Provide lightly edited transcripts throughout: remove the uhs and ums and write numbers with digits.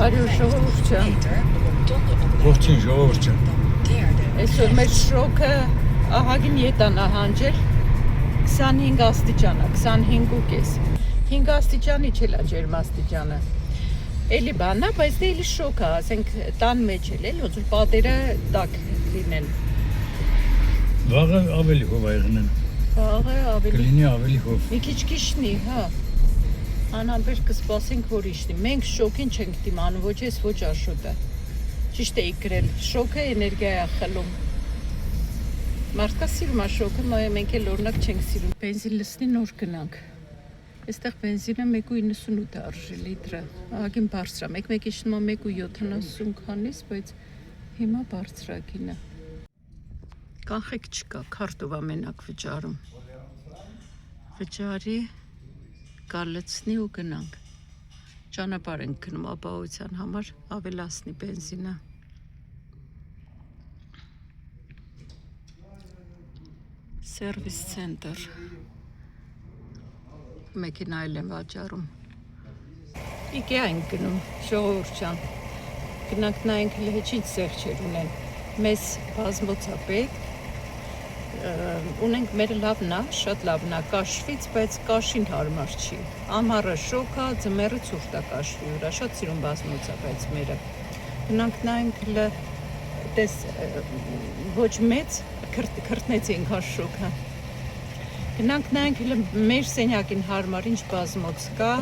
Արյու ժողովուրդ Ողջույն ժողովուրդ։ Այսօր մեր շոկը ահագին ետանա հանջել 25 աստիճանա, 25.5 5 աստիճանի չելա ջերմաստիճանը էլի բանա, բայց դե էլի շոկ է, ասենք տան մեջ էլ էլի ոնց որ պատերը տաք լինեն Վաղը ավելի հով է եղնեն Վաղը ավելի Կլինի ավելի հով Մի քիչ կիշնի, հա Անամբեր կսպասենք, որ իշնի Մենք շոկին չենք դիմանում, ոչ ես, ոչ Աշոտը Ճիշտ էի գրել, շոկը էներգիա է խլում Մարդկա սիրում է շոկը, մենք էլ օրինակ չենք սիրում Բենզին լսնի նոր գնանք Այստեղ բենզինը 1.98 է արժի լիտրը Ահագին բարձր է, մեկ իշնում է 1.70 քանից, բայց հիմա բարձրագին է Կանխեք չկա, քարտով է մենակ վճարում Վճարի կալեցնի ու գնանք Ճանապարհ ենք գնում ապահովության համար ավելացնի բենզինը Սերվիս ցենտր Մեքենա էլ են վաճառում Իգեա ենք գնում ժողովուրդ ջան Գնանք նայենք լեհիչ սեղչեր ունեն Մեզ բազմոց է պետք Ունենք մեր լավն է, շատ լավն է կաշվից, բայց կաշին հարմար չի Ամառը շոկ է, ձմեռը ցուրտ է կաշվի վրա, շատ սիրուն բազմոց է, բայց մերը Գնանք նայենք տես ոչ մեծ, քրտնեցի ենք հա շոկը Գնանք նայենք մեր սենյակին հարմար, ինչ բազմոց կա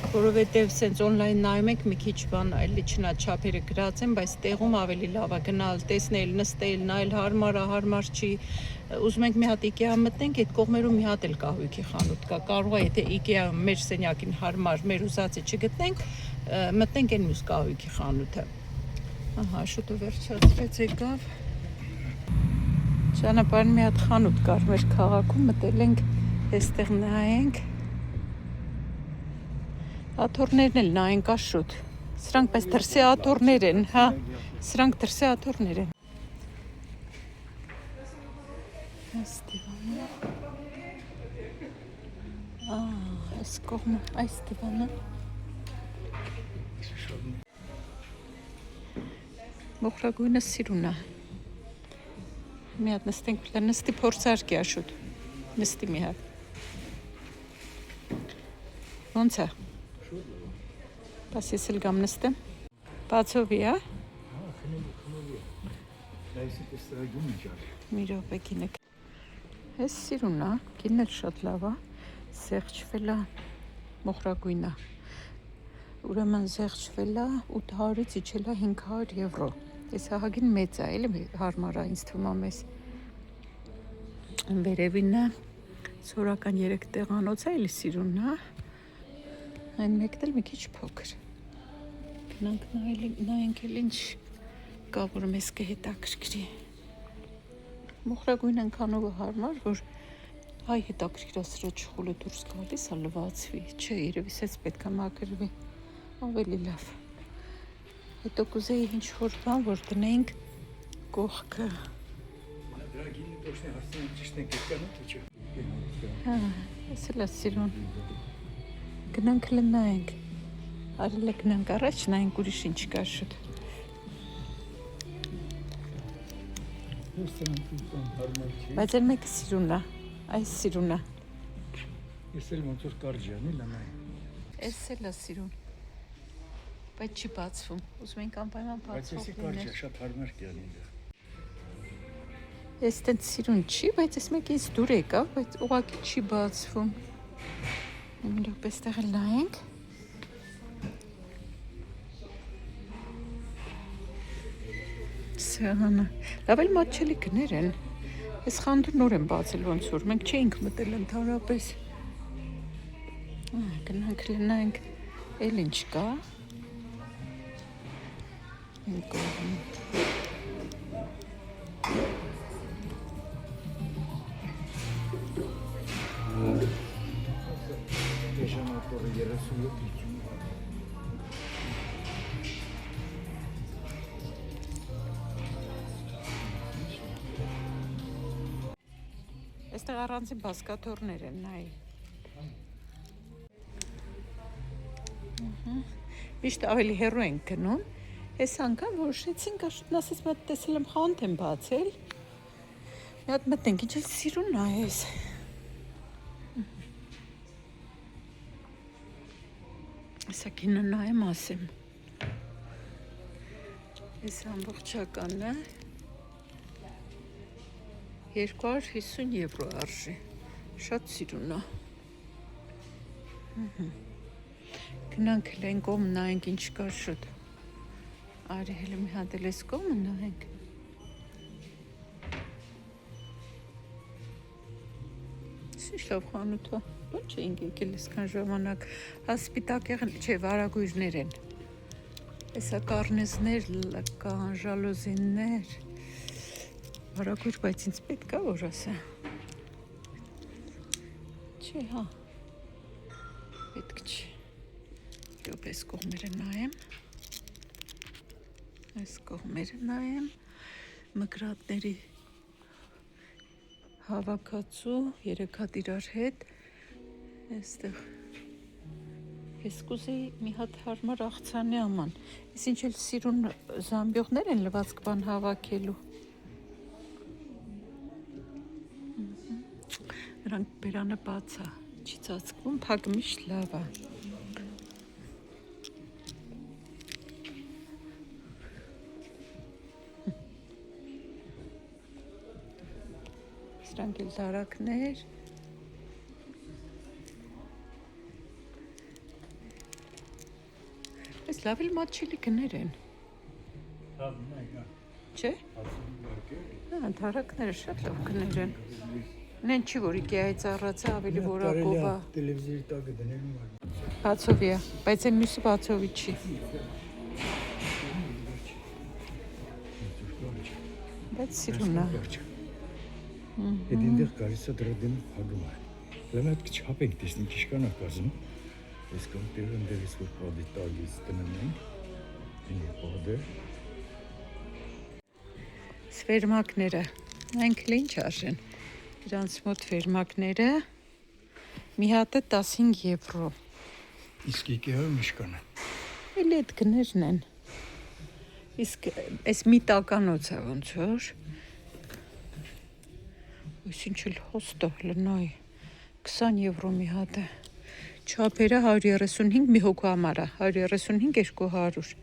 Որովհետև սենց օնլայն նայում ենք մի քիչ բան այլի չնա չափերը գրած են, բայց տեղում ավելի լավ է գնալ, տեսնել, նստել, նայել հարմար չի Ուզում ենք մի հատ Իգեա մտնենք, այդ կողմերում մի հատ էլ կահույքի խանութ կա Կարող է եթե Իգեա մեր սենյակին հարմար, մեր ուզածը չգտնենք, մտնենք այն մյուս կահույքի խանութը Ահա, շուտով վերջացրեց եկավ Ճանապարհին մի հատ խանութ կար մեր քաղաքում, մտել ենք, այստեղ նայենք Աթոռներն էլ նայենք Աշոտ Սրանք պես դրսի աթոռներ են, հա Սրանք դրսի աթոռներ են Այս դիվանը Այս կողմը, այս դիվանը Մոխրագույնը սիրուն է Մի հատ նստենք, նստի փորձարկի Աշոտ Նստի մի հատ Ոնց է Պաս ես էլ գամ նստեմ Բացովի, հա Մի րոպե կինեք Ես սիրուն է, կինն էլ շատ լավ է Զեղչվել է մոխրագույն է Ուրեմն զեղչվել է 800-ից իջել է 500 եվրո Ես ահագին մեծ է, էլի հարմար է ինձ թվում է մեզ Վերևին է Սորական 3 տեղանոց է, էլի սիրուն է Այն մեկն էլ մի քիչ փոքր Գնանք նայենք էլ ինչ կա, որ մեզ կհետաքրքրի Մոխրագույն այնքանով է հարմար, որ հայ հետաքրքրասրաճ խուլը դուրս գալիս է լվացվի Չէ, երևի սենց պետք է մաքրվի Ավելի լավ Հետո կուզեի ինչ-որ բան, որ դնենք կողքը Հա, ես էլ է սիրուն Գնանք լնայենք Արել է գնանք առաջ, նայենք ուրիշ ինչ կա շուտ Բայց էլ մեկը սիրուն է, այս սիրուն է Ես էլ ոնց որ կարճ անի լանայ Ես էլ է սիրուն Բայց չի բացվում, ուզում ենք անպայման բացվող Բայց եսի կարճ է, շատ հարմար կյանի Ես տենց սիրուն չի, բայց ես մեկ ինձ դուր եկավ, բայց ուղղակի չի բացվում Միրոպ էստեղ էլ նայենք Սեղանը, լավ էլ մատչելի գներ են Ես խանդուր նոր եմ բացել ոնց որ, մենք չէինք մտել ընդհանրապես Գնանք լնայենք, էլ ինչ կա Այն կողմ Եժանատորը 37 Այստեղ առանձին բազկաթոռներ են նայ Միշտ ավելի հեռու ենք գնում։ Այս անգամ որոշեցինք Աշոտն ասեց մատ տեսել եմ խանութ եմ բացել։ Մի հատ մտնենք, ինչ էլ սիրուն ա ես։ Սա կինը նայեմ ասեմ։ Այս ամբողջականն է 250 եվրո արժի։ Շատ սիրուն ա։ Գնանք լեն կողմ նայենք ինչ կա շուտ։ Արի հենց մի հատ էլ էս կողմը նայենք։ Ինչ լավ խանութ է։ Ո՞նց էինք եկել այսքան ժամանակ։ Սպիտակ եղել, չէ, վարագույրներ են։ Էսա կառնեզներ կան, ժալոզիններ։ Վարագույր, բայց ինձ պետք է որ ասա։ Չէ, հա։ Պետք չի։ Դուք այս կողմերը նայեմ։ Այս կողմերը նայեմ։ Մկրատների հավաքածու, 3 հատ իրար հետ։ Այստեղ ես կուզեի մի հատ հարմար աղցանի աման։ Ես ինչ էլ սիրուն զամբյուղներ են լվացք բան հավաքելու։ Նրանք բերանը բաց է, չի ծածկվում, փակ միշտ լավ է։ Սրանք էլ դարակներ։ Այս լավ էլ մատչելի գներ են։ Չէ։ Հա, դարակները շատ լավ գներ են։ Նեն չի որ Ikea-ից առածը ավելի որակով է։ Տելևիզորի տակը դնելու է։ Բացովի է, բայց այն մյուսը բացովի չի։ Բայց սիրուն է։ Այդ ինտեղ գալիս է դրա դեմ հագում է։ Լամատ չափենք տեսնենք ինչ կան ակազում։ Այս կոնտեր ընդերից որ պադի տալիս տնենք։ Ինը պադը։ Սվերմակները, այնք ինչ արժեն։ Իրանց մոտ ֆերմակները մի հատը 15 եվրո։ Իսկ Ikea-ում ինչ կան։ Էլ այդ գներն են։ Իսկ այս մի տականոց է ոնց որ։ Ույս ինչ էլ հոստը լնայ 20 եվրո մի հատ է։ Չափերը 135 մի հոգու համար է, 135 200։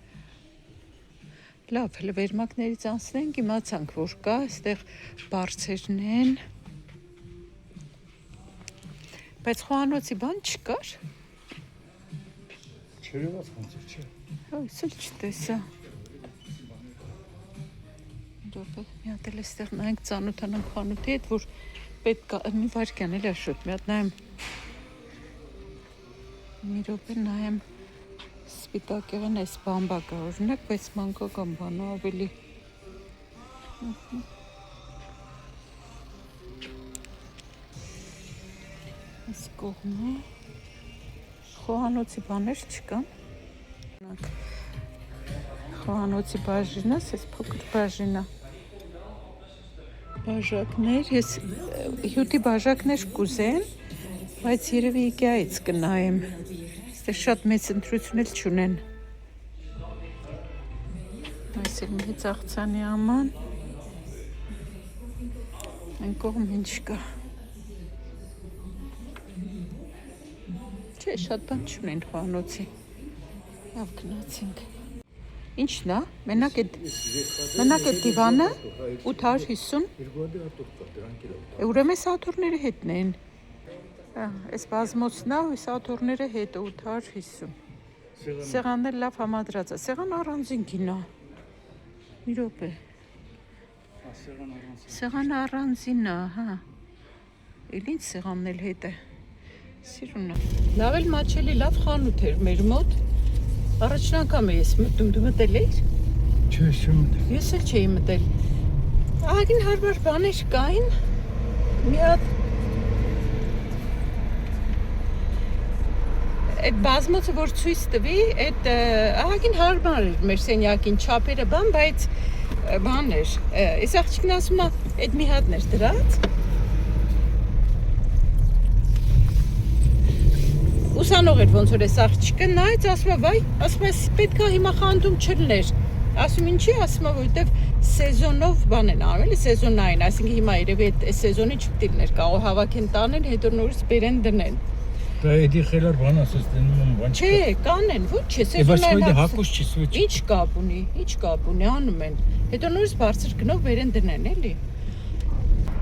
Լավ, հələ վերմակներից անցնենք, իմացանք որ կա, այստեղ բարձերն են։ Բայց խոհանոցի բան չկար։ Չերևաց ոնց չէ։ Այս էլ չտեսա։ Դուք մի հատ էլ այստեղ նայենք ծանոթանանք խանութի հետ, որ պետք է մի վարքյան էլ շուտ մի հատ նայեմ։ Մի րոպե նայեմ սպիտակ եղան այս բամբակը օրինակ, բայց մանկական բան է ավելի։ Այս կողմը խոհանոցի բաներ չկան։ Խոհանոցի բաժինը, այս փոքր բաժինը։ Բաժակներ, ես հյութի բաժակներ կուզեմ, բայց երևի Ikea-ից կնայեմ։ Այստեղ շատ մեծ ընտրություն էլ չունեն։ Այս էլ մեծ աղցանի աման։ Այն կողմ ինչ կա։ Չէ, շատ բան չունեն խոհանոցի։ Լավ գնացինք։ Ինչն է։ Մենակ այդ դիվանը 850։ Ուրեմն սաթորները հետն են։ Այս բազմոցն է, այս աթորները հետ 850։ Սեղանն էլ լավ համադրած է։ Սեղան առանձին գին է։ Մի րոպե։ Սեղան առանձին է, հա։ Էլ ինչ սեղանն էլ հետ է։ Սիրուն է։ Լավ էլ մաչելի, լավ խանութ էր մեր մոտ։ Առաջին անգամ ես մտնում, դու մտել ես։ Չէ, չեմ մտել։ Ես էլ չէի մտել։ Ահագին հարմար բաներ կային։ Մի հատ այդ բազմոցը որ ցույց տվի, այդ ահագին հարմար էր մեր սենյակին չափերը բան, բայց բան էր։ Այս աղջիկն ասում է, այդ մի հատն էր դրած։ ուսանող էր ոնց որ էս աղջիկը նայեց, ասում է, վայ, ասում է, պետք է հիմա խանդում չլներ։ Ասում ինչի, ասում է, որովհետև սեզոնով բան են արել, էլի սեզոնային, այսինքն հիմա երևի այդ սեզոնի չպետք է լիներ, կարող հավաքեն տանեն, հետո նորից բերեն դնեն։ Դա էդի խելար բան ասես դնում բան Չէ, կանեն, ոչ չէ, Բայց սեզոնային դա հակոս չի սուց։ Ինչ կապ ունի, անում են։ Հետո նորից բարձր գնով բերեն դնեն, էլի։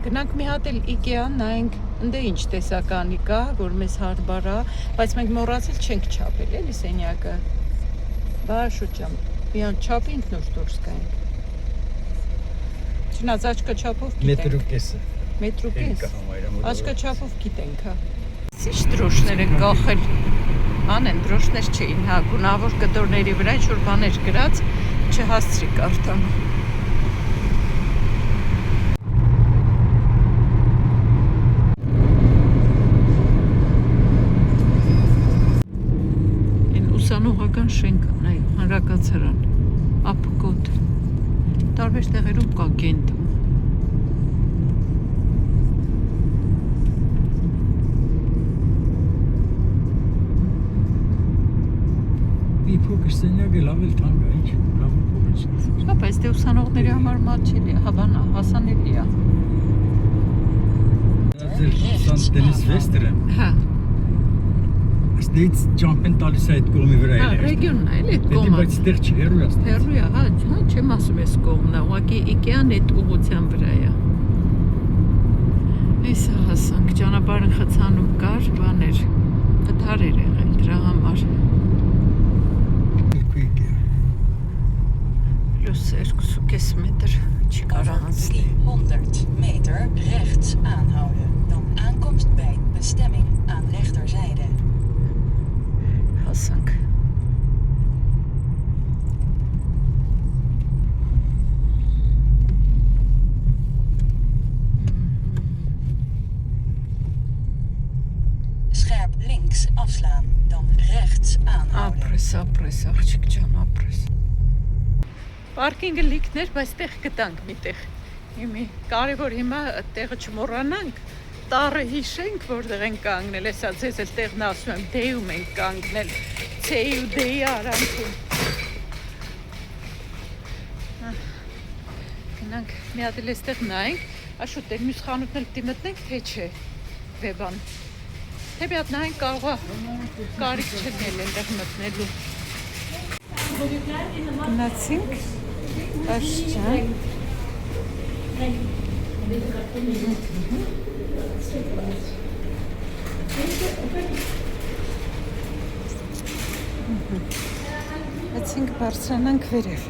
Գնանք մի հատ էլ IKEA նայենք, ընդ ինչ տեսականի կա, որ մեզ հարմար է, բայց մենք մոռացել չենք չափել, էլի սենյակը։ Բա շուտամ, միան չափենք նոր դուրս գանք։ Չնայած աչքա չափով գիտենք։ Մետրու կես։ Աչքա չափով գիտենք, հա։ Ինչ դրոշներ են կախել։ Անեն դրոշներ չէին, հա, գունավոր կտորների վրա ինչ-որ բաներ գրած, չհասցրի կարդան։ Ուսանողական շենք է, հանրակացարան, ապկոտ, տարբեր տեղերում կա կենտ։ Մի փոքր սենյակը լավ էլ թանկ է, ինչ, լավ փոքր չի։ Հա, բայց դե ուսանողների համար մատչելի է, հավանա, հասանելի է։ Ձեր Սան Դենիս Վեստրը։ Հա։ Ստից ջամփեն տալիս է այդ կողմի վրա Հա, էլ։ ռեգիոնն է, էլի այդ Դե կողմը։ բայց այդտեղ չի հեռու է։ Հեռու է, հա, չեմ ասում էս կողմն է, ուղղակի IKEA-ն այդ ուղղության վրա է։ Էսա հասանք, ճանապարհը խցանում կար, բաներ, վթար էր եղել դրա համար։ Plus 2,5 meter չի կարող անցնել։ 300 meter rechts aanhouden. Dan aankomst bij bestemming aan rechterzijde. Հասանք։ Scherp links afslaan. Dan rechts aanhouden. Ապրես, աղջիկ ջան, ապրես։ Պարկինգը լիքներ, բայց տեղ գտանք մի տեղ։ Հիմի կարևոր հիմա տեղը չմոռանանք, տառը հիշենք, որտեղ են կանգնել, հեսա ձեզ էլ տեղն ասում եմ, դեյում ենք կանգնել, ցեի ու դեյի արանքում։ Գնանք մի հատ էլ էստեղ նայենք, աշուտ էլ մյուս խանութն էլ պիտի մտնենք, թե չէ, վեբան։ Թե մի հատ նայենք կարող է կարիք չլինել այնտեղ մտնելու։ Գնացինք, աշճան։ Այսինք բարձրանանք վերև։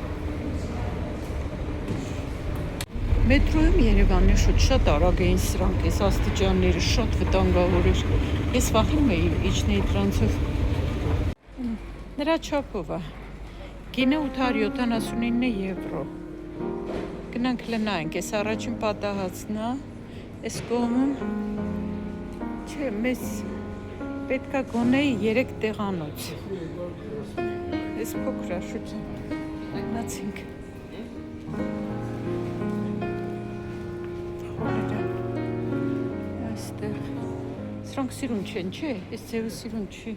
Մետրոյում Երևանի շատ արագ էին սրանք, այս աստիճանները շատ վտանգավոր էր։ Ես վախենում էի իջնեի դրանցով։ Նրա չափով է։ Գինը 879 եվրո։ Գնանք լնայենք, այս առաջին պատահածն է, այս կողմում, չէ, մեզ պետք է գոնեի 3 տեղանոց։ Այս փոքր է շուտ, գնացինք։ Այստեղ, սրանք սիրուն չեն, չէ, այս ձևը սիրուն չի։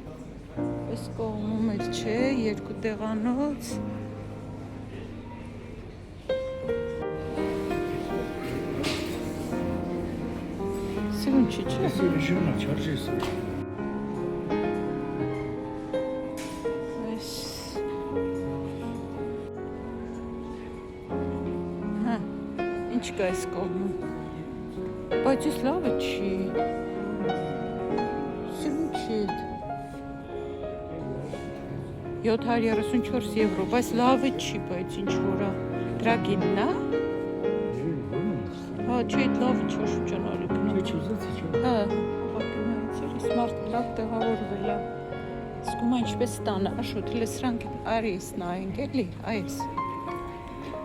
Այս կողմում էլ չէ, 2 տեղանոց։ Սիրուն չի, չէ։ Ես իրժոնա չարժես։ Այս Հա, ինչ կա այս կողմում։ Բայց ես լավը չի։ Սիրուն չի էդ։ 734 եվրո, բայց լավը չի, բայց ինչ որա դրա գինն է։ Հա, չէ, լավը չի շուրջանալի գնա։ Չէ, ուզեցի չէ։ Հա, ապակնայից սմարտ լավ տեղավորվել է։ Սկում ինչպես տանը, աշոտ, հլը սրանք արիս նայենք, էլի, այս։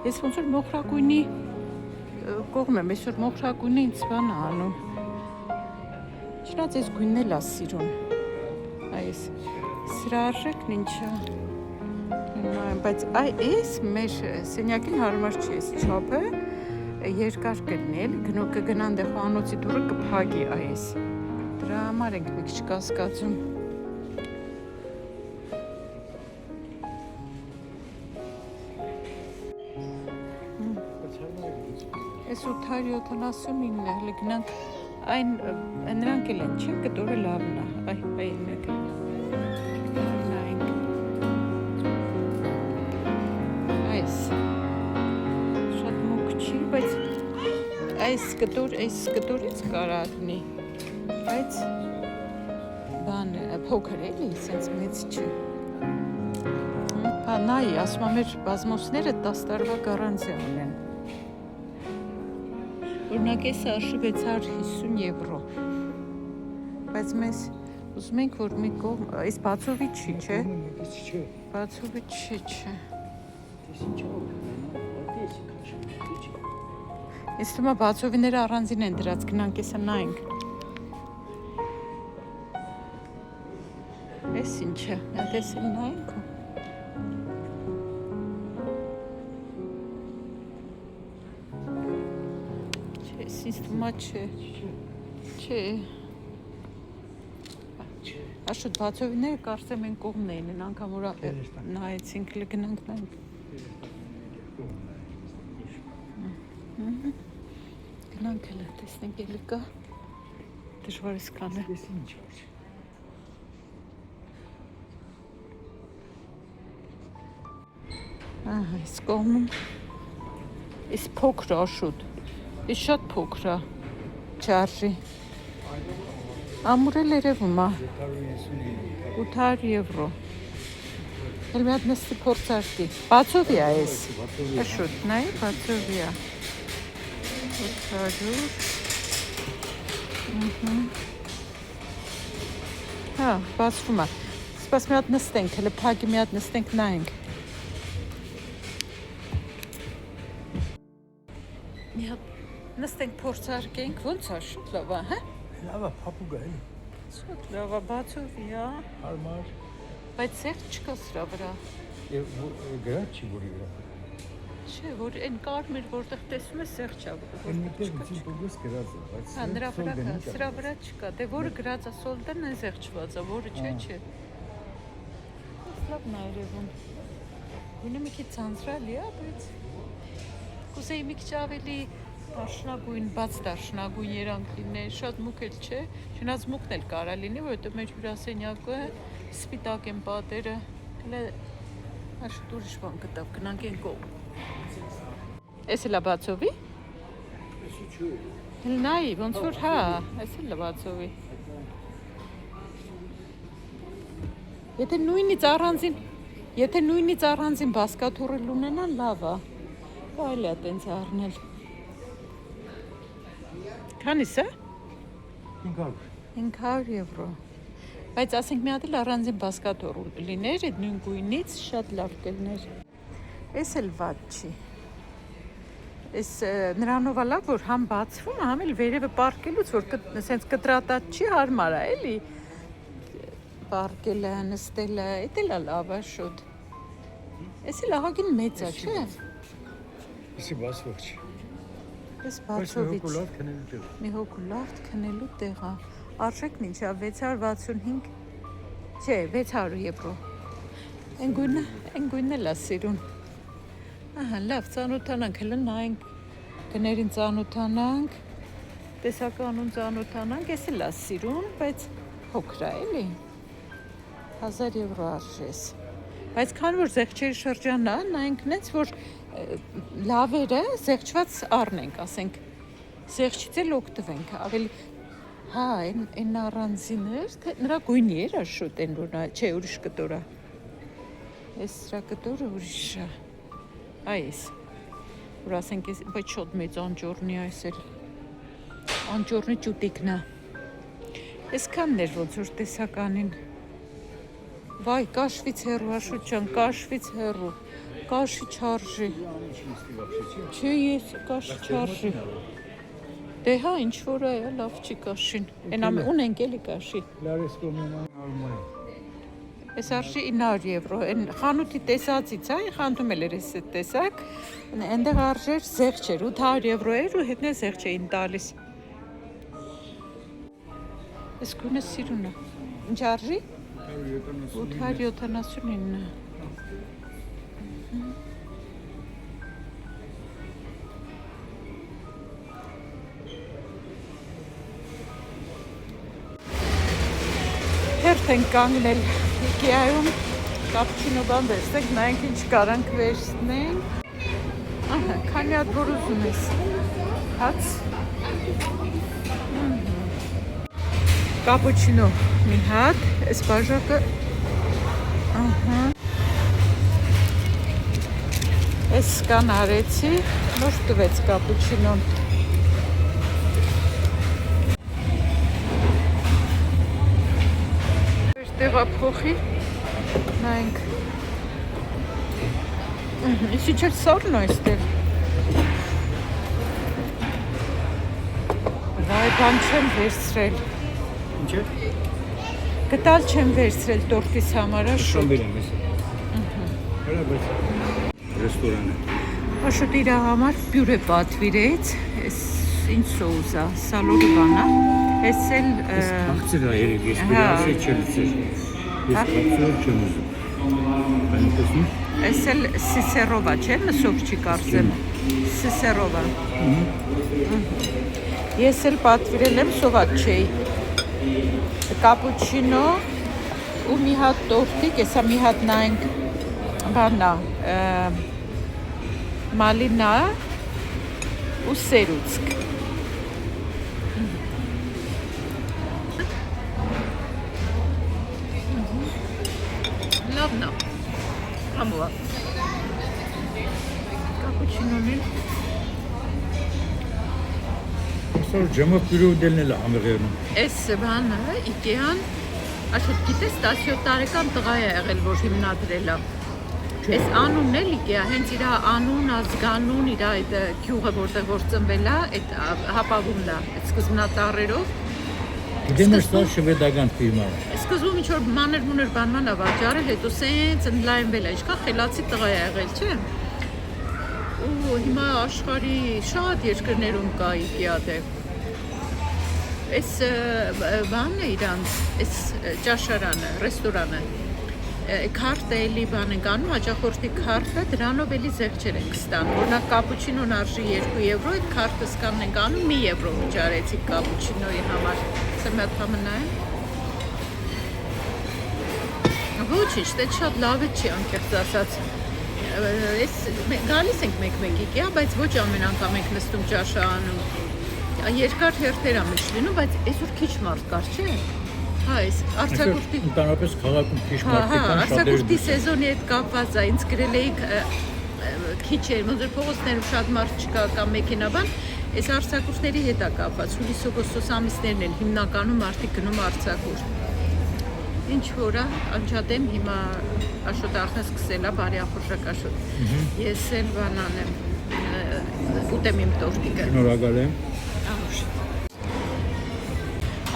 Ես ոնց որ մոխրակույնի կողմ եմ, այսօր մոխրակույնը ինձ բան է անում։ Չնայած այս գույնն էլ է սիրուն։ Այս սրա արժեքն ինչ է։ Բայց այս մեր սենյակին հարմար չի այս չափը, երկար կլինել, կգնան դե խոհանոցի դուռը կփակի այս։ Դրա համար ենք մի քիչ կասկածում։ Այս 879 հələ գնանք այն նրանք էլ են, չէ՞, կտորը լավն է։ Այ մեկը։ Նայենք։ Այս շատ մուգ չի, բայց այս կտորից կարա լինի, բայց բան փոքր էլի, սենց մեծ չի։ Հա, նայի, ասում եմ մեր բազմոսները 10 տարվա գարանտիա ունեն։ Օրինակ էս արժի 650 եվրո։ Բայց մեզ ուզում ենք, որ մի կողմ, այս բացովի չի, չէ։ Բացովի չի, չէ։ Ես թվում է բացովիները առանձին են դրած, գնանք էսա նայենք։ Էս ինչ է, նա տեսել նայենք։ Ինձ թվում է չէ։ Աշոտ բացովիները կարծեմ են կողմն էին, անգամ որ նայեցինք, գնանք նայենք։ Գնանք էլ տեսնենք էլի կա, դժվար է սկանել։ Ես ինչ արժ։ Ահա, այս կողմում, այս փոքր Աշոտ, այս շատ փոքր է, չարժի։ Ամուր էլ երևում է, 800 եվրո։ Էլ մի հատ նստի փորձարկի, բացովի է ես, Աշոտ, նայ, բացովի է, 800, հա, բացվում է, սպաս մի հատ նստենք, հələ պագի մի հատ նստենք նայենք։ Մի հատ նստենք փորձարկենք, ոնց է, շատ լավ է, հա։ Լավ է, փափուկ է, էլի։ Շատ լավ է, բացովի է, Հարմար։ բայց սեղչ չկա սրա վրա։ Եվ գրած չի որի վրա։ Չէ, որ այն կարմիր, որտեղ տեսում ես սեղչ է, Այն միտեղ ինձ պոգոս գրած է, բայց հա, նրա վրա կա, սրա վրա չկա, դե որը գրած է սոլդերն այն սեղչված է, որը չէ։ Լավն է երևում։ Գույնը մի քիչ ցանցրալի է, բայց կուզեի մի քիչ ավելի դարշնագույն, բաց դարշնագույն երանգ լիներ, շատ մուգ էլ չէ, չնայած մուգն էլ կարա լինի, որովհետև մեր հյուրասենյակը սպիտակ են պատերը, հələ շատ ուրիշ բան գտավ, գնանք են կողմ։ Էս էլ է բացովի։ Էլ նայի, ոնց որ հա, էս էլ է բացովի։ Եթե նույնից առանձին բասկաթուռել ունենան, լավ է։ Այլ է տենց առնել։ Քանիս է։ 500 եվրո։ Բայց ասենք մի հատ էլ առանձին բասկաթուռ լիներ, այդ նույն գույնից շատ լավ կլներ։ Էս էլ վատ չի։ Էս նրանով է լավ, որ համ բացվում, համ էլ վերևը պարկելուց, որ սենց կտրատած չի, հարմար է, էլի։ Պարկելը, նստելը, էդ էլ է լավ է շուտ։ Էս էլ ահագին մեծ է, չէ։ Էսի բացվող չի։ Էս բացովի չի։ քնելու տեղ։ Մի հոգու լավ քնելու տեղ է։ Արժեքն ինչ է, 665, չէ, 600 եվրո։ Այն գույնն էլ է սիրուն։ Ահա, լավ, ծանոթանանք, հələ նայենք, գներին ծանոթանանք, տեսականուն ծանոթանանք, էս էլ է սիրուն, բայց փոքր է, էլի։ 1000 եվրո արժես։ Բայց քան որ զեղչերի շրջանն է, նայենք նենց, որ լավերը զեղչված առնենք, ասենք, զեղչից էլ օգտվենք, ավելի, հա, այն առանձին էր, թե նրա գույնի էր Աշոտ են, որ չէ, ուրիշ կտոր է։ Էս սրա կտորը ուրիշ է։ Այս, որ ասենք, բայց շատ մեծ անջորնի այս էլ, անջորնի ճուտիկն է։ Ես կանն էր ոնց որ տեսականին։ Վայ, կաշվից հեռու, Աշոտ ջան, կաշվից հեռու, կաշի չարժի։ Չէ, ես կաշի չարժի։ Դե հա, ինչ որ է, լավ չի կաշին։ Ունենք էլի կաշի։ Լարես կոմնան արմայ։ Ես արժի 900 եվրո, այն խանութի տեսածից է, խանութում էլ էր ես տեսակ, այնտեղ արժեր զեղչ էր, 800 եվրո էր ու հետն է զեղչ էին տալիս։ Ես գույնը սիրուն է, ինչ արժի? 879։ արդեն կանգնել Ikea-ում կապուչինո բան վերցնենք, նայենք ինչ կարանք վերցնենք։ Ահա, քանի հատ որ ուզում ես։ Հաց։ Կապուչինո մի հատ, այս բաժակը։ Ահա։ Այս կան արեցի, նոր տվեց կապուչինոն։ Տեղափոխի, նայենք։ Իսկ ինչ էլ սարն է այստեղ։ Վայ, բան չեմ վերցրել։ Ինչ է։ Գտալ չեմ վերցրել տորտիս համար, Շոտ բերեմ ես։ Հələ ռեստորանը։ Աշոտ իր համար պյուրե պատվիրեց, այս ինչ սոուս է, սալորի բան է։ Այս էլ Աղցր է երեք, ես բերասի չելցեր։ Ես աղցր չեմ ուզում։ Բանը տեսնում։ Այս էլ սիսերով է, չէ՞, մսով չի կարծեմ։ Սիսերով է։ Ես էլ պատվիրել եմ սոված չէի։ Կապուչինո ու մի հատ տորտիկ, եսա մի հատ նայենք բանա, մալինա ու սերուցք։ Լավն է, համու է։ Կապուչինոն էլ Այսօր ջամը պյուրով դելնել է համեղերնում։ Այս բանը Ikea-ն, Աշոտ գիտես 17 տարեկան տղա է եղել, որ հիմնադրել է։ Այս անունն էլ Ikea, հենց իր անուն, ազգանուն, իր այդ գյուղը, որտեղ որ ծնվել է, այդ հապավումն է, այդ սկզբնատառերով։ Գիտեմ ես դա շվեդական ֆիրմա է։ Սկզբում ինչ-որ մանր-մուներ բանման է վաճառել, հետո սենց ընդլայնվել է, ինչքան խելացի տղա է եղել, չէ՞։ Ու հիմա աշխարհի շատ երկրներում կա Ikea-ը։ Այս բանն է իրանց, այս ճաշարանը, ռեստորանը, քարտը էլի բան ենք անում, հաճախորդի քարտը, դրանով էլի զեղչեր ենք ստանում, օրինակ կապուչինոն արժի 2 եվրո, այդ քարտը սկանն ենք անում 1 եվրո վճարեցիք կապուչինոյի համար, սա մի հատ համը նայեմ։ Ոչինչ, դա շատ լավ է չի անկեղծ ասած, գալիս ենք մեկ-մեկ Ikea, բայց ոչ ամեն անգամ ենք նստում ճաշա անում, երկար հերթեր է մեջ լինում, բայց այսօր քիչ մարդ կար, չէ՞։ Հա, այս արձակուրդի Ընդհանրապես քաղաքում քիչ մարդիկ կան, շատերը։ արձակուրդի սեզոնի հետ կապված է, ինձ գրել էիք քիչ էր, ոնց որ փողոցներում շատ մարդ չկա կամ մեքենաբան, այս արձակուրդների հետ է կապված, հուլիս-օգոստոս ամիսներն են հիմնականում մարդիկ գնում արձակուրդ։ Ինչ որ է, անջատեմ, հիմա Աշոտը արդեն սկսել է, բարի ախորժակ Աշոտ։ Ես էլ բանան եմ, ուտեմ իմ տորտիկը։ Շնորհակալ եմ։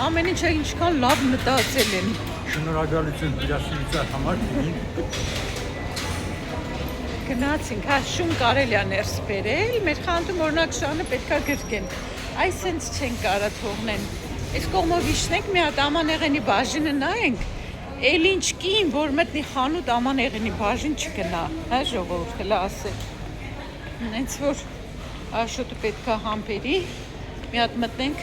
Ամեն ինչը ինչքան լավ մտածել են։ Շնորհակալություն դրասինիցա համար։ Գնացինք, հա շուն կարելի է ներս բերել, մեր խանութում օրինակ շանը պետքա գրկեն։ Այս հենց չեն կարա թողնեն։ Այս կողմով իջնենք, մի հատ ամանեղենի բաժինը նայենք, էլ ինչ կին, որ մտնի խանութ ամանեղենի բաժին չգնա, հա ժողովուրդ էլ ասել։ Հենց որ Աշոտը պետքա համբերի, մի հատ մտնենք,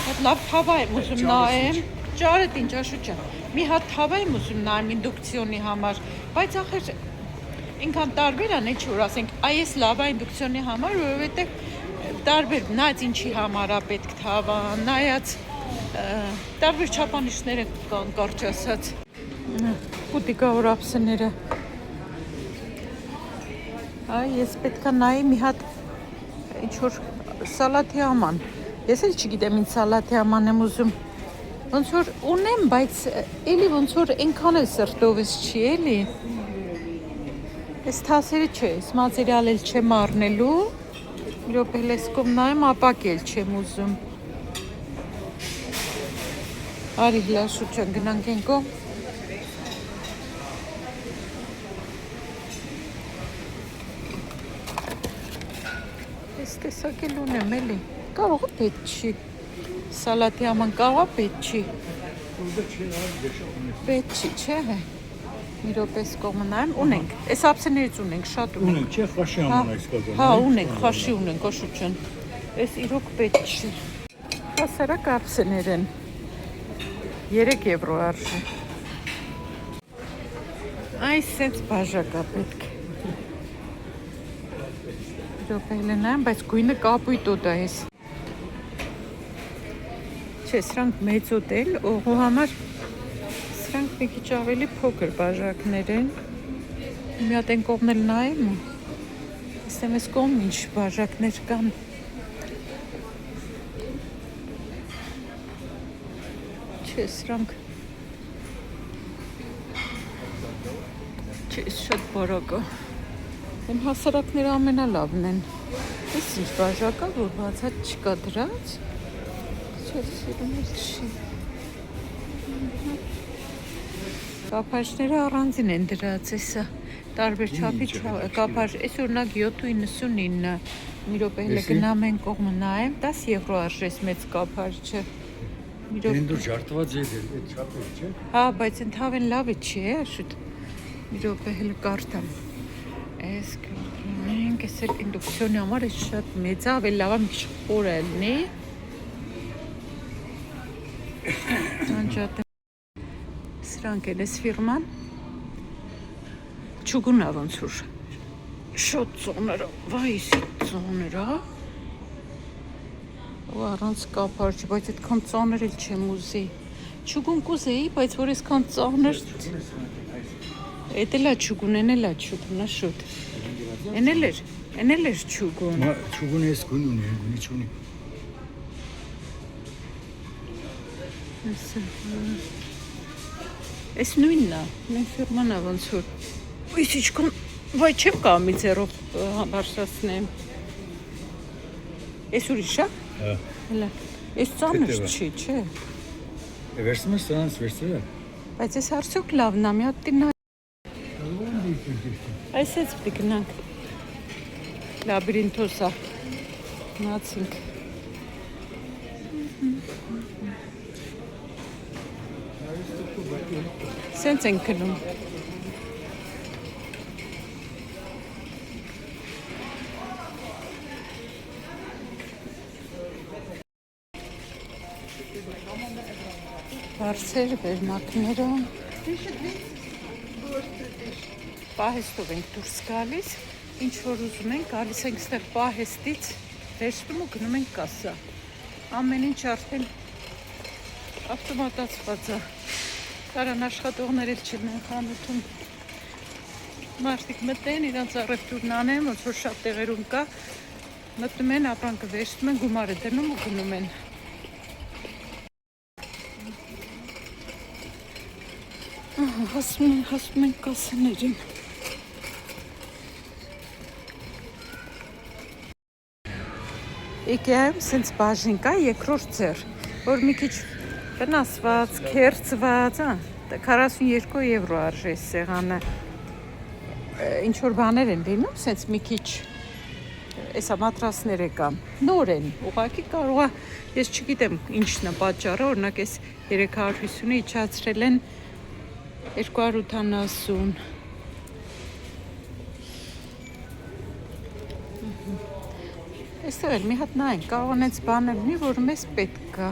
հատ լավ թավա եմ ուզում նայեմ, ճարդ ինչ Աշոտ ջան, մի հատ թավա եմ ուզում նայեմ ինդուկցիոնի համար, բայց ախր ինքան տարբեր ան, ինչ որ ասենք, այս լավ է ինդուկցիոնի համար, որովհետև տարբեր, նայած ինչի համար է պետք թավա, նայած տարբեր չափանիշներ կան կարճ ասած, պուտիկավոր ափսեները, ես պետքա նայի մի հատ ինչ-որ սալատի աման, ես էլ չգիտեմ ինչ սալատի աման եմ ուզում, ոնց որ ունեմ, բայց էլի ոնց որ ենքան էլ սրտովս չի էլի, ես թասերը չէ, ես մատերիալ էլ չեմ առնելու, մի րոպե էլ ես կողմ նայեմ, ապակ էլ չեմ ուզում, արի Հլաշուտ ջան, գնանք են կողմ, ես տեսակել ունեմ էլի, կարող է պետք չի, սալատի աման կարող է պետք չի, պետք չի, չէ հե, մի րոպես կողմը նայեմ, ունենք, ես ափսեներից ունենք, շատ ունենք, Ունենք, չէ, խաշի աման այս կազան, հա ունենք, խաշի ունենք, Աշոտ ջան, ես իրոք պետք չի, հասարակ ափսեներ են, 3 եվրո արժի, Այս էս բաժակա պետք։ Իրոք են, բայց գույնը կապույտ օդ է էս։ Չէ, սրանք մեծ օդ էլ, օղու համար սրանք մի քիչ ավելի փոքր բաժակներ են։ Մի հատ են կողմն էլ նայեմ ու տեսնեմ այս կողմ ինչ բաժակներ կան։ Չէ, սրանք Չէ, շատ բարակ է։ Եմ հասարակները ամենալավն են։ Այս ինչ բաժակա, որ բացած չկա դրած։ Չէ, սիրում էլ չի։ Կապարները առանձին են դրած, էսա տարբեր չափի կապար, այս օրինակ 7.99 մի րոպե հենց գնամ են կողմը նայեմ, 10 եվրո արժես մեծ կապարը։ Դեն դու ջարդված ես այդ չափը, չէ՞։ Հա, բայց ընդհանրեն լավ է չի, շուտ։ Մի րոպե հենց կարդամ։ Այս մենք էս ինդուկցիոնի համար է շատ մեծ, ավելի լավ է մի քիչ խորը լինի։ Անջատեմ։ Սրանք էլ էս ֆիրման չուգունա ոնց որ շոտ ծոները, վայ ծոները։ Ու առանց կապար չի, բայց այդքան ծանր էլ չեմ ուզի։ Չուգուն կուզեի, բայց որ այսքան ծանր Էդ էլ է չուգուն, են էլ է չուգուն, շուտ։ Են էլ էր չուգուն։ Չուգուն ես գույն ունի, գույնի չունի։ Այս նույնն է, մենք ֆիրման է ոնց որ։ Այս իչքան, վայ չեմ կամ մի ձեռով բարձրացնեմ։ Այս ուրիշ է։ Հա։ Հələ, այս ծանր չի, չէ։ Վերցնում ես սրանց վերցրել։ Բայց այս արդյոք լավն է, մի հատ դինա։ Այս էս պիտի գնանք։ Լաբիրինթոս է։ Գնացինք։ Սենց ենք գնում։ Բարձր վերմակները։ Պահեստով ենք դուրս գալիս, ինչ որ ուզում ենք, գալիս ենք ստեղ պահեստից, վերցնում ու գնում ենք կասա։ Ամեն ինչ արդեն ավտոմատացված է։ Կարան աշխատողներ էլ չլինեն խանութում։ Մարդիկ մտնեն, իրանց առևտուրն անեն, ոնց որ շատ տեղերում կա, մտնում են, ապրանքը վերցնում են, գումարը դնում ու գնում են։ Հասնում են կասաներին։ Իկեայում սենց բաժին կա երկրորդ ձեռ, որ մի քիչ վնասված, քերծված, 42 եվրո արժե սեղանը։ Ինչ որ բաներ են լինում, սենց մի քիչ էսա մատրասները կամ նոր են, ուղղակի կարող է, ես չգիտեմ ինչն է պատճառը, օրինակ այս 350-ը իջացրել են 280 Այստեղ էլ մի հատ նայենք, կարող անենց բաներ ունի, որ մեզ պետք կա։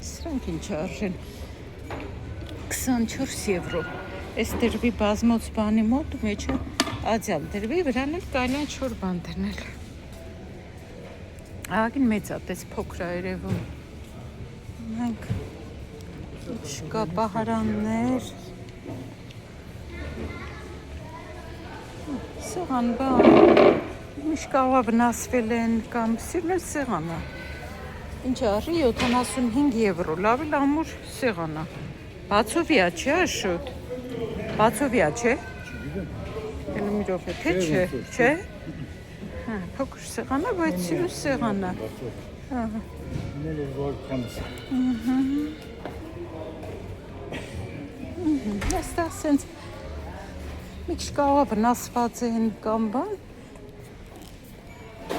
Սրանք ինչ արժեն 24 եվրո։ Այս դրվի բազմոց բանի մոտ ու մեջը ադյալ դրվի, վրան էլ կարելի է ինչ-որ բան դնել։ Աղագին մեծ է, տես փոքր է երևում։ Մենք ինչ կա պահարաններ։ Սեղան բան, միշտ կարող է վնասվել են կամ սիրն էլ սեղան է։ Ինչ արժի 75 եվրո, լավ էլ ամուր սեղան է։ Բացովյա չէ, շուտ։ Բացովյա չէ։ Էլ մի րոպե, թե չէ, չէ։ Հա, փոքր սեղան է, բայց սիրուն սեղան է։ Ահա։ Այստեղ սենց մի քիչ կարող է վնասված են կամ բան,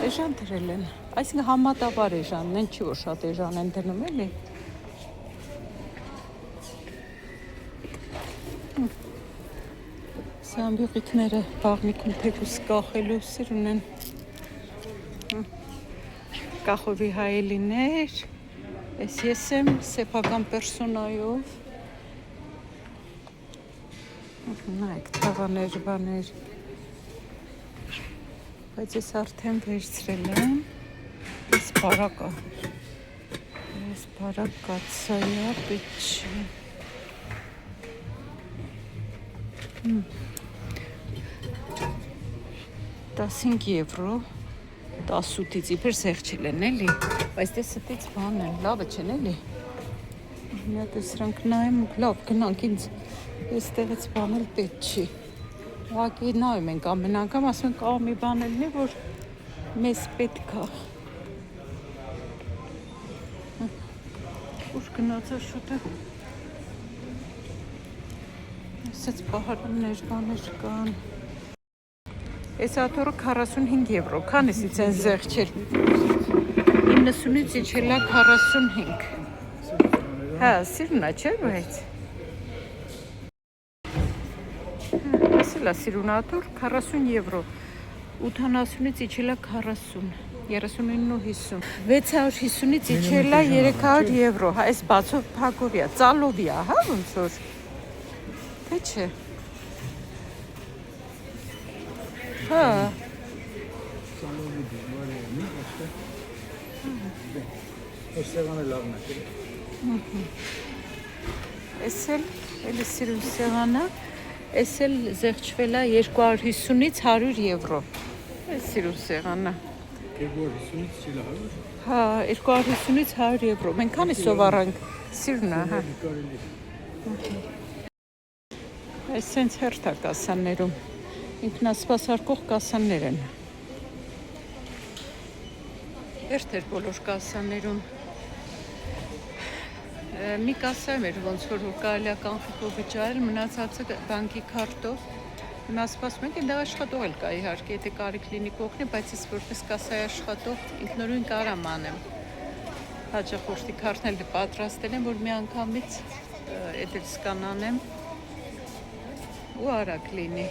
էժան դրել են, այսինքն համատաբար էժանն են, չի որ շատ էժան են դնում էլի։ Սամբյուղիկները բաղնիքում թեկուս կախելու սիրուն են։ Կախովի հայելիներ, ես եմ սեփական պերսոնայով, նայք թավաներ, բաներ, բայց ես արդեն վերցրել եմ, ես բարակա, ես բարակա ծայա, պետ չի, 15 եվրո, 18-ից իբր սեղջել են, էլի, բայց դե ստից բան են, լավը չեն, էլի, մի հատ սրանք նայեմ, լավ, գնանք ինձ, ես տեղից բանել պետ չի, ուղղակի նայում ենք ամեն անգամ, ասում ենք մի բան էլնի, որ մեզ պետք է, ուր գնացա շուտը, այսեց պահարաններ, բաներ կան, Այս աթորը 45 եվրո, քանիսից են զեղչել, 90-ից իջելա 45, հա, սիրունա չէ, բայց, ասելա սիրունա աթոր 40 եվրո, 80-ից իջելա 40, 39 ու 50, 650-ից իջելա 300 եվրո, հա, այս բացով պակովիա, ծալովիա, հա, ոնց որ, թե չէ, Հա։ Այս սեղանը լավն է։ Էս էլ էլի սիրուն սեղանը, էս էլ զեղչվել է 250-ից 100 եվրո։ Էս սիրուն սեղանը։ 250-ից չիլա 100։ Հա, 250-ից 100 եվրո։ Մենք քանի սովառանք սիրուն է, հա։ Այս սենց հերթ է կասաներում։ Ինքնասպասարկող կասաններ են։ Հերթ էր բոլոր կասաներում։ Մի կասայում էր ոնց որ կարելի է կանխիկով վճարել, մնացածը բանկի քարտով։ Հիմա սպասում ենք, այնտեղ աշխատող էլ կա իհարկե, եթե կարիք լինի կօգնի, բայց ես որպես կասայի աշխատող ինքնուրույն կարամ անեմ։ Հաճախորդի քարտն էլ պատրաստել եմ, որ մի անգամից էդ էլ սկանանեմ ու արագ լինի։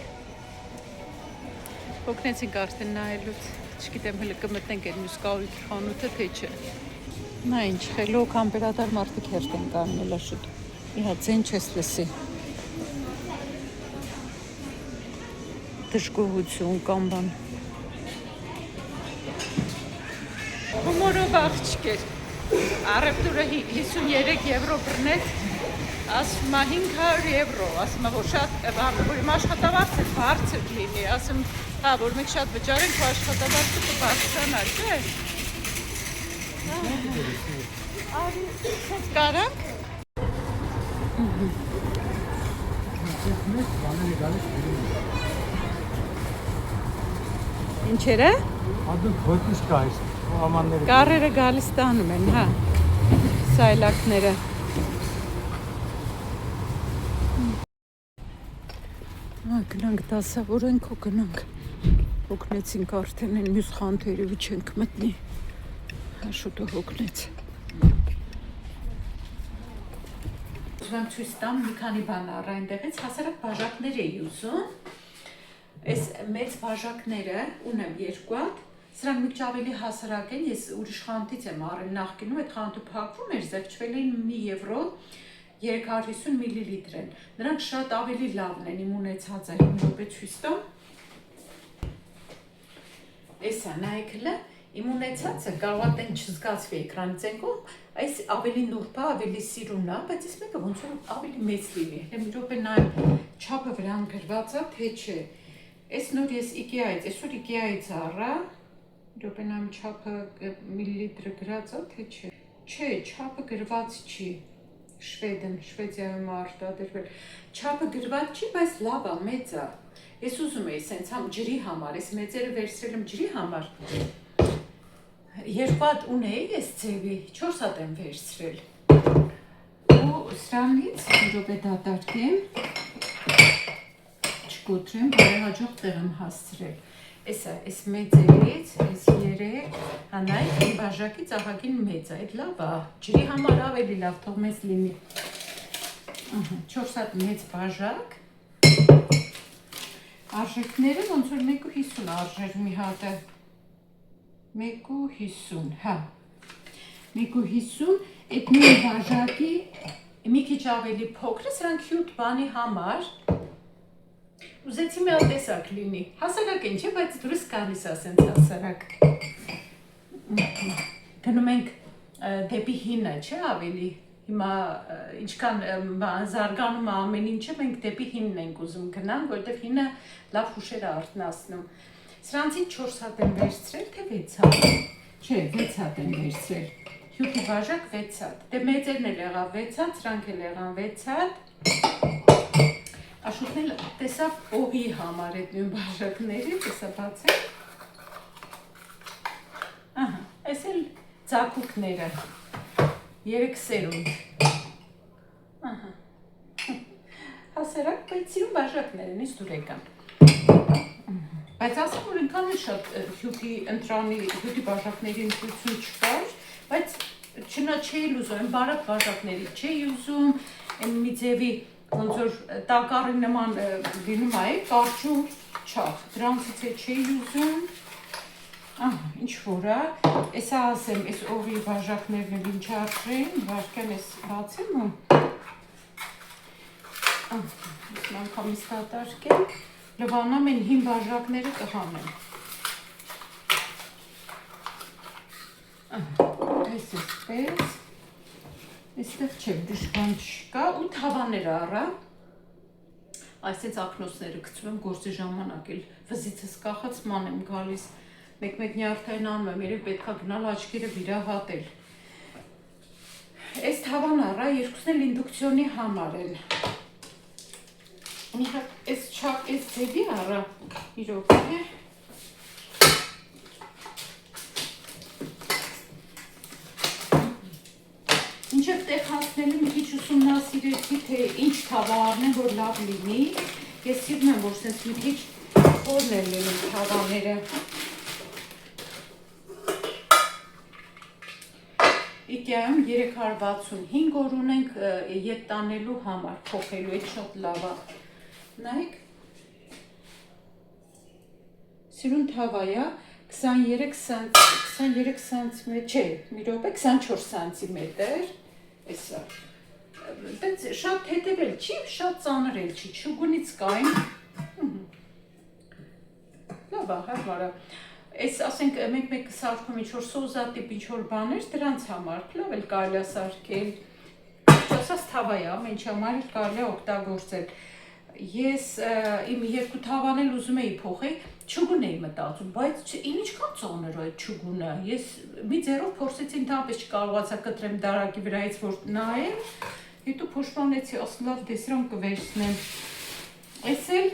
Օգնեցինք արդեն նայելուց, չգիտեմ հələ կմտնենք այդ մյուս կահույքի խանութը, թե չէ։ Նա ինչ, խելոք ամպերատար մարդիկ հերթ են կաննել աշուտ։ Իհա ձեն չես լսի։ Դժգոհություն կամ բան։ Հումորով աղջկեր։ Առևտուրը 53 եվրո բռնեց, ասում է 500 եվրո, ասում է որ շատ որ իմ աշխատավարձը բարձր լինի, ասում հա որ մենք շատ վճարենք, որ աշխատավարձը կբարձրանա, չէ։ Արի, սենց կարանք։ Ինչեր է։ Ադուք ոտնիշ կա այս ամանները։ Կարերը գալիս տանում են, հա, սայլակները։ Գնանք դասավորենք ու գնանք։ Հոգնեցինք արդեն են մյուս խանթերևի չենք մտնի։ Հաշուտը հոգնեց։ Ուզում ցույց տամ մի քանի բան առ այնտեղից հասարակ բաժակներ էի ուզում։ Այս մեծ բաժակները ունեմ երկու հատ, սրանք մի քիչ ավելի հասարակ են, ես ուրիշ խանութից եմ առել նախկինում, այդ խանութը փակվում էր, զեղչվել էին 1 եվրո 350 միլիլիտր են։ Նրանք շատ ավելի լավն են, իմ ունեցածը, մի րոպե ցույց տամ։ Էսա նայքլը, իմ ունեցածը կարող է տեն չզգացվի էկրանից ենքով, այս ավելի նուրբ է, ավելի սիրուն է, բայց այս մեկը ոնց որ ավելի մեծ լինի։ Մի րոպե նայեմ, չափը վրան գրված է, թե չէ։ Այս նոր ես IKEA-ից, այսօր IKEA-ից առա, մի րոպե նայեմ չափը միլիլիտրը գրած է, թե չէ։ Չէ, չափը գրված չի։ Շվեդիայում արտադրվել։ Չափը գրված չի, բայց լավ է, մեծ է։ Ես ուզում էի սենց համ ջրի համար, ես մեծերը վերցրել եմ ջրի համար։ Երկու հատ ունեի ես ձևի, 4 հատ եմ վերցրել։ Ու սրանից մի րոպե դատարկեմ, չկոտրեմ, բարեհաջող տեղ եմ հասցրել։ Էսա, այս մեծերից, այս 3, հանայ, իմ բաժակից աղագին մեծ է, այդ լավ է, ջրի համար ավելի լավ, թող մեծ լինի։ 4 հատ մեծ բաժակ, արժեքները ոնց որ 1.50 արժեր մի հատը, 1.50, հա։ 1.50, այդ նույն բաժակի մի քիչ ավելի փոքր, սրանք հյութ բանի համար։ Ուզեցի մի հատ տեսակ լինի։ Հասարակ են, չէ, բայց դուրս գալիս է ասենց հասարակ։ Գնում ենք դեպի հինը, չէ, ավելի։ Հիմա ինչքան զարգանում է ամեն ինչը, մենք դեպի հինն ենք ուզում գնանք, որովհետև հինը լավ հուշեր է արթնացնում։ Սրանցից 4 հատ եմ վերցրել, թե 6 հատ։ Չէ, 6 հատ եմ վերցրել։ Հյութի բաժակ 6 հատ։ Դե մեծերն էլ եղավ 6 հատ, սրանք էլ եղան 6 հատ։ Աշոտն էլ տեսավ օղի համար այդ նույն բաժակների, տեսա բացել։ Ահա, այս էլ ձագուկները, 3 սերունդ։ Ահա, հասարակ, բայց սիրուն բաժակներ են, իս դուրեկան։ Բայց ասեմ, որ ինքան է շատ հյութի բաժակների ընտրություն չկար, բայց չնա չէի ուզում, են բարակ բաժակների չէի ուզում, են մի ձևի ոնց որ տակարի նման լինում է, կարճուր չաղ, դրանցից է չէի ուզում, ինչ որ է, էսա ասեմ, էս օղի բաժակներն էլ ինչ արժեն, վարկյան էս բացեմ ու ես անգամից դատարկեմ, լվանամ են հին բաժակները կհանեմ։ Այս էսպես, այստեղ չէ, դժբան չկա ու թավաներ առա, այսենց ակնոցները գցում եմ գործի ժամանակ էլ վզիցս կախացման եմ գալիս, մեկ-մեկ նյարդային անում եմ, երև պետք է գնալ աչքերը վիրահատել։ Այս թավան առա, երկուսն էլ ինդուկցիոնի համար են։ Մի հատ այս չափ, այս ձևի առա, իրոք է։ Ինչև տեղ հասնելու մի քիչ ուսումնասիրեցի, թե ինչ թավա առնեմ, որ լավ լինի։ Ես սիրում եմ, որ սենց մի քիչ խորն են լինում թավաները։ Ikea-ում 365 օր ունենք ետ տանելու համար, փոխելու, այդ շատ լավ է։ Նայեք, սիրուն թավա է, 23 սանտիմետր, չէ, մի րոպե, 24 սանտիմետր, էսա, բայց շատ հետևել չի, շատ ծանր էլ չի, չուգունից կային, լավ է, հարմար է, այս ասենք մեկ-մեկ սարքում ինչ-որ սոզատիպ ինչ-որ բաներ, դրանց համար, լավ էլ կարելի է սարքել, ասած թավա է, ամեն ինչ համար էլ կարելի է օգտագործել, ես իմ երկու թավան էլ ուզում էի փոխել, չուգուն էի մտածում, բայց ինչքան ծանր է այդ չուգունը, ես մի ձեռով փորձեցի ընդհանրապես չկարողացա կտրեմ դարակի վրայից, որ նայեմ, հետո փոշմանեցի, ասում լավ դե սրան կվերցնեմ, այս էլ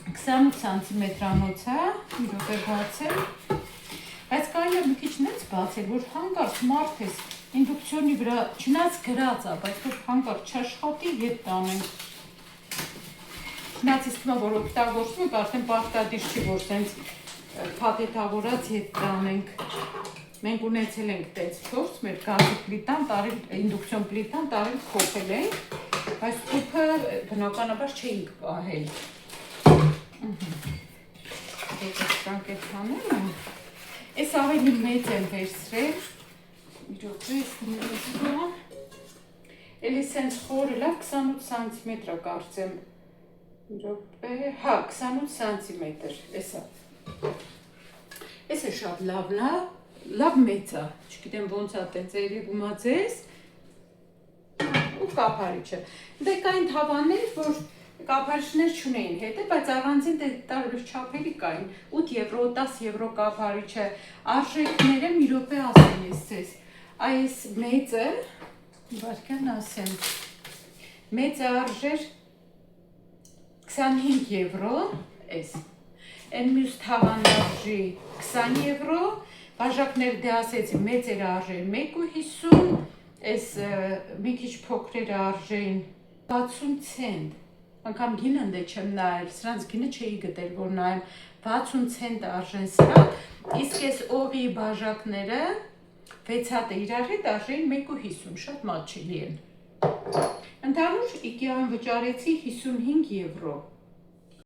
28 սանտիմետրանոց է, մի րոպե բացել, բայց կարելի է մի քիչ նենց բացել, որ հանկարծ մարդ ես ինդուկցիոնի վրա չնայած գրած է, բայց որ հանկարծ չաշխատի ետ տանենք։ Չնայած իսկ թվում է, որ օգտագործում ենք, արդեն պարտադիր չի, որ սենց փաթեթավորած ետ տանենք։ Մենք ունեցել ենք տենց փորձ, մեր գազի պլիտան, ինդուկցիոն պլիտան տարել փոխել ենք, բայց թուփը բնականաբար չէինք պահել։ Դեպք այդ հանելը, ես ավելի մեծ եմ վերցրել, էլի սենց խորը լավ 28 սանտիմետր կարծեմ, հա 28 սանտիմետր, էսա, ես է շատ լավն է, լավ մեծ է, չգիտեմ ոնց է տենց երևում է ձեզ, ու կապարիչը, դե կային թավաններ, որ կապարիչներ չունեին հետը, բայց առանձին տարբեր չափերի կային, 8 եվրո, 10 եվրո կապարիչը, արժեքները մի րոպե ասեմ ես ձեզ, այս մեծը, վարկյան ասեմ, մեծը արժեր 25 եվրո, այս, են մյուս թավան արժի 20 եվրո, բաժակներ դե ասեցի մեծերը արժեն 1.50, այս մի քիչ փոքրերը արժեն 60 ցենտ, անգամ գինը դե չեմ նայել, սրանց գինը չէի գտել, որ նայեմ 60 ցենտ արժեն սրանք, իսկ այս օղի բաժակները 6 հատը իրար հետ արժեն 1.50, շատ մատչելի են։ Ընդհանուր Ikea-ում վճարեցի 55 եվրո։